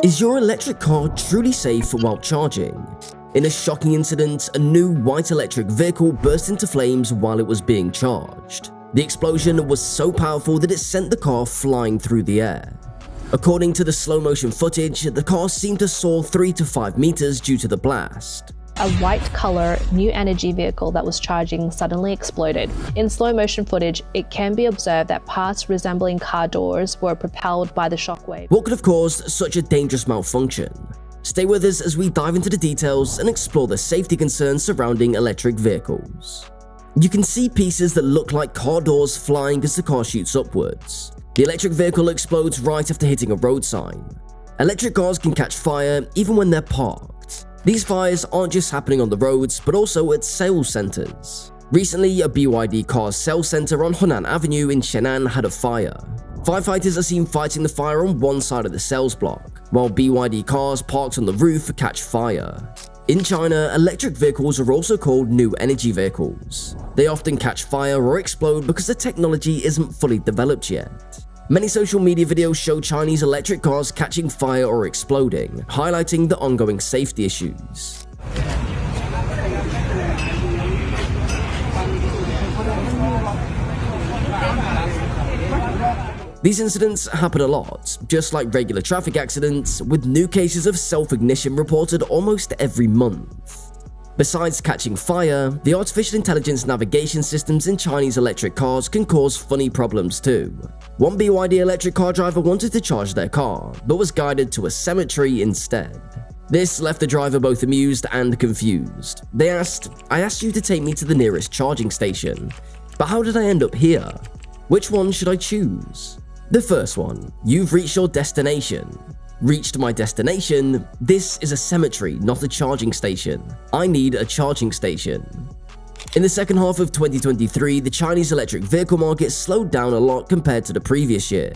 Is your electric car truly safe while charging? In a shocking incident, a new white electric vehicle burst into flames while it was being charged. The explosion was so powerful that it sent the car flying through the air. According to the slow-motion footage, the car seemed to soar 3 to 5 meters due to the blast. A white-color new energy vehicle that was charging suddenly exploded. In slow-motion footage, it can be observed that parts resembling car doors were propelled by the shockwave. What could have caused such a dangerous malfunction? Stay with us as we dive into the details and explore the safety concerns surrounding electric vehicles. You can see pieces that look like car doors flying as the car shoots upwards. The electric vehicle explodes right after hitting a road sign. Electric cars can catch fire even when they're parked. These fires aren't just happening on the roads, but also at sales centers. Recently, a BYD car's sales center on Hunan Avenue in Shenan had a fire. Firefighters are seen fighting the fire on one side of the sales block, while BYD cars parked on the roof catch fire. In China, electric vehicles are also called new energy vehicles. They often catch fire or explode because the technology isn't fully developed yet. Many social media videos show Chinese electric cars catching fire or exploding, highlighting the ongoing safety issues. These incidents happen a lot, just like regular traffic accidents, with new cases of self-ignition reported almost every month. Besides catching fire, the artificial intelligence navigation systems in Chinese electric cars can cause funny problems too. One BYD electric car driver wanted to charge their car, but was guided to a cemetery instead. This left the driver both amused and confused. They asked, "I asked you to take me to the nearest charging station, but how did I end up here? Which one should I choose?" The first one, you've reached your destination. Reached my destination? This is a cemetery, not a charging station. I need a charging station. In the second half of 2023, the Chinese electric vehicle market slowed down a lot compared to the previous year.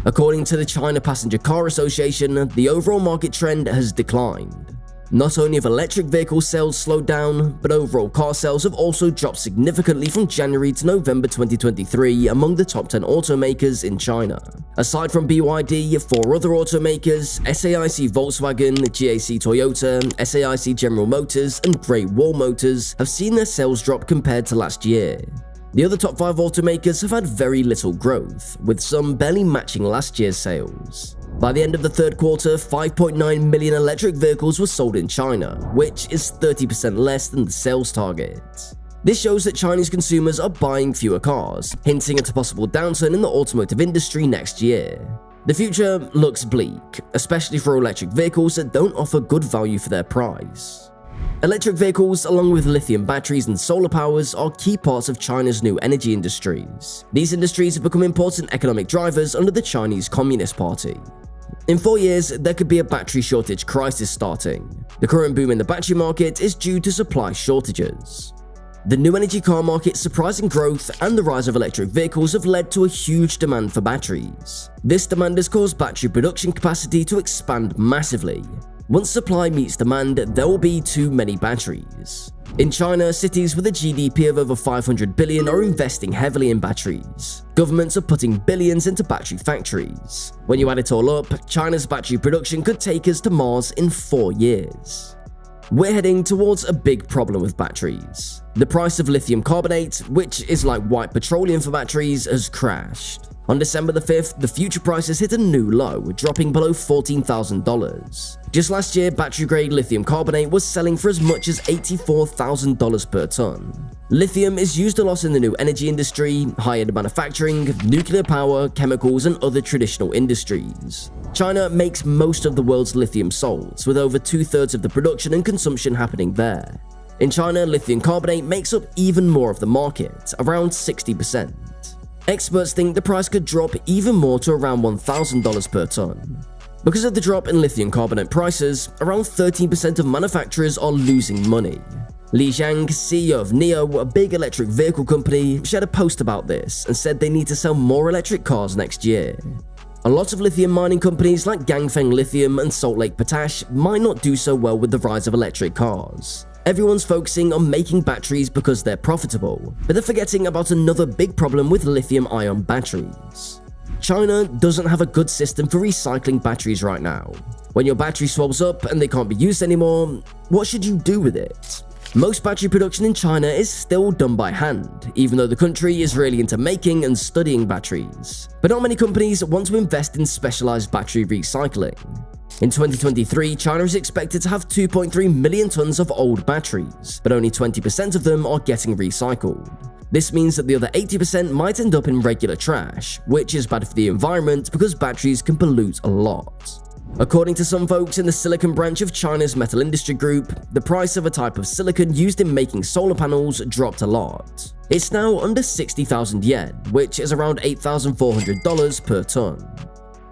According to the China Passenger Car Association, the overall market trend has declined. Not only have electric vehicle sales slowed down, but overall car sales have also dropped significantly from January to November 2023 among the top 10 automakers in China. Aside from BYD, 4 other automakers, SAIC Volkswagen, GAC Toyota, SAIC General Motors, and Great Wall Motors have seen their sales drop compared to last year. The other top 5 automakers have had very little growth, with some barely matching last year's sales. By the end of the third quarter, 5.9 million electric vehicles were sold in China, which is 30% less than the sales target. This shows that Chinese consumers are buying fewer cars, hinting at a possible downturn in the automotive industry next year. The future looks bleak, especially for electric vehicles that don't offer good value for their price. Electric vehicles, along with lithium batteries and solar powers, are key parts of China's new energy industries. These industries have become important economic drivers under the Chinese Communist Party. In 4 years, there could be a battery shortage crisis starting. The current boom in the battery market is due to supply shortages. The new energy car market's surprising growth and the rise of electric vehicles have led to a huge demand for batteries. This demand has caused battery production capacity to expand massively. Once supply meets demand, there will be too many batteries. In China, cities with a GDP of over 500 billion are investing heavily in batteries. Governments are putting billions into battery factories. When you add it all up, China's battery production could take us to Mars in 4 years. We're heading towards a big problem with batteries. The price of lithium carbonate, which is like white petroleum for batteries, has crashed. On December the 5th, the future prices hit a new low, dropping below $14,000. Just last year, battery-grade lithium carbonate was selling for as much as $84,000 per ton. Lithium is used a lot in the new energy industry, high-end manufacturing, nuclear power, chemicals, and other traditional industries. China makes most of the world's lithium salts, with over 2/3 of the production and consumption happening there. In China, lithium carbonate makes up even more of the market, around 60%. Experts think the price could drop even more to around $1,000 per ton. Because of the drop in lithium carbonate prices, around 13% of manufacturers are losing money. Li Zhang, CEO of NIO, a big electric vehicle company, shared a post about this and said they need to sell more electric cars next year. A lot of lithium mining companies like Ganfeng Lithium and Salt Lake Potash might not do so well with the rise of electric cars. Everyone's focusing on making batteries because they're profitable, but they're forgetting about another big problem with lithium-ion batteries. China doesn't have a good system for recycling batteries right now. When your battery swells up and they can't be used anymore, what should you do with it? Most battery production in China is still done by hand, even though the country is really into making and studying batteries. But not many companies want to invest in specialized battery recycling. In 2023, China is expected to have 2.3 million tons of old batteries, but only 20% of them are getting recycled. This means that the other 80% might end up in regular trash, which is bad for the environment because batteries can pollute a lot. According to some folks in the silicon branch of China's metal industry group, the price of a type of silicon used in making solar panels dropped a lot. It's now under 60,000 yen, which is around $8,400 per ton.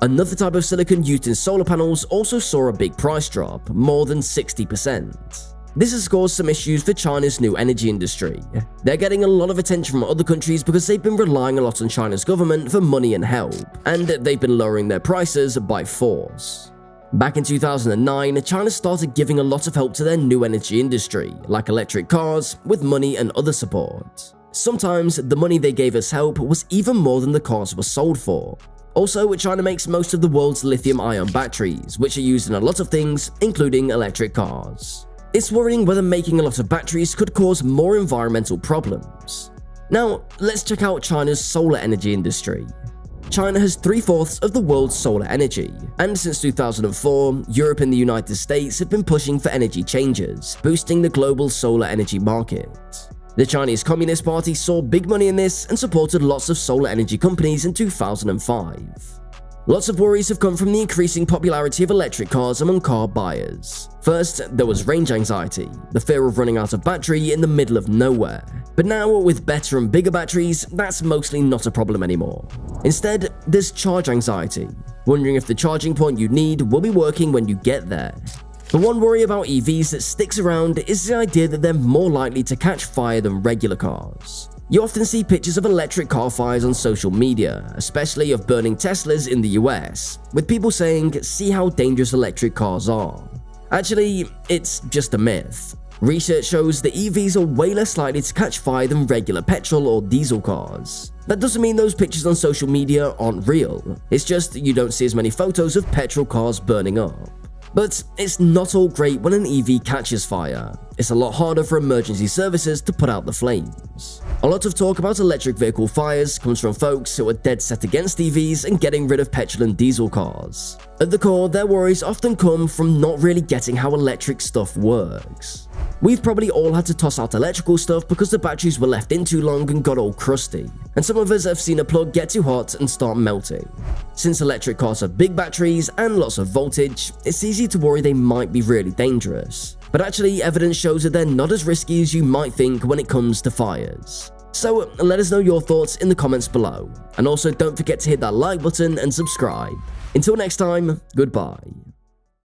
Another type of silicon used in solar panels also saw a big price drop, more than 60%. This has caused some issues for China's new energy industry. They're getting a lot of attention from other countries because they've been relying a lot on China's government for money and help, and they've been lowering their prices by force. Back in 2009, China started giving a lot of help to their new energy industry, like electric cars, with money and other support. Sometimes the money they gave as help was even more than the cars were sold for. Also, China makes most of the world's lithium-ion batteries, which are used in a lot of things, including electric cars. It's worrying whether making a lot of batteries could cause more environmental problems. Now, let's check out China's solar energy industry. China has 3/4 of the world's solar energy, and since 2004, Europe and the United States have been pushing for energy changes, boosting the global solar energy market. The Chinese Communist Party saw big money in this and supported lots of solar energy companies in 2005. Lots of worries have come from the increasing popularity of electric cars among car buyers. First, there was range anxiety, the fear of running out of battery in the middle of nowhere. But now, with better and bigger batteries, that's mostly not a problem anymore. Instead, there's charge anxiety, wondering if the charging point you need will be working when you get there. The one worry about EVs that sticks around is the idea that they're more likely to catch fire than regular cars. You often see pictures of electric car fires on social media, especially of burning Teslas in the US, with people saying, "See how dangerous electric cars are." Actually, it's just a myth. Research shows that EVs are way less likely to catch fire than regular petrol or diesel cars. That doesn't mean those pictures on social media aren't real, it's just you don't see as many photos of petrol cars burning up. But it's not all great when an EV catches fire. It's a lot harder for emergency services to put out the flames. A lot of talk about electric vehicle fires comes from folks who are dead set against EVs and getting rid of petrol and diesel cars. At the core, their worries often come from not really getting how electric stuff works. We've probably all had to toss out electrical stuff because the batteries were left in too long and got all crusty, and some of us have seen a plug get too hot and start melting. Since electric cars have big batteries and lots of voltage, it's easy to worry they might be really dangerous. But actually, evidence shows that they're not as risky as you might think when it comes to fires. So let us know your thoughts in the comments below, and also don't forget to hit that like button and subscribe. Until next time, goodbye.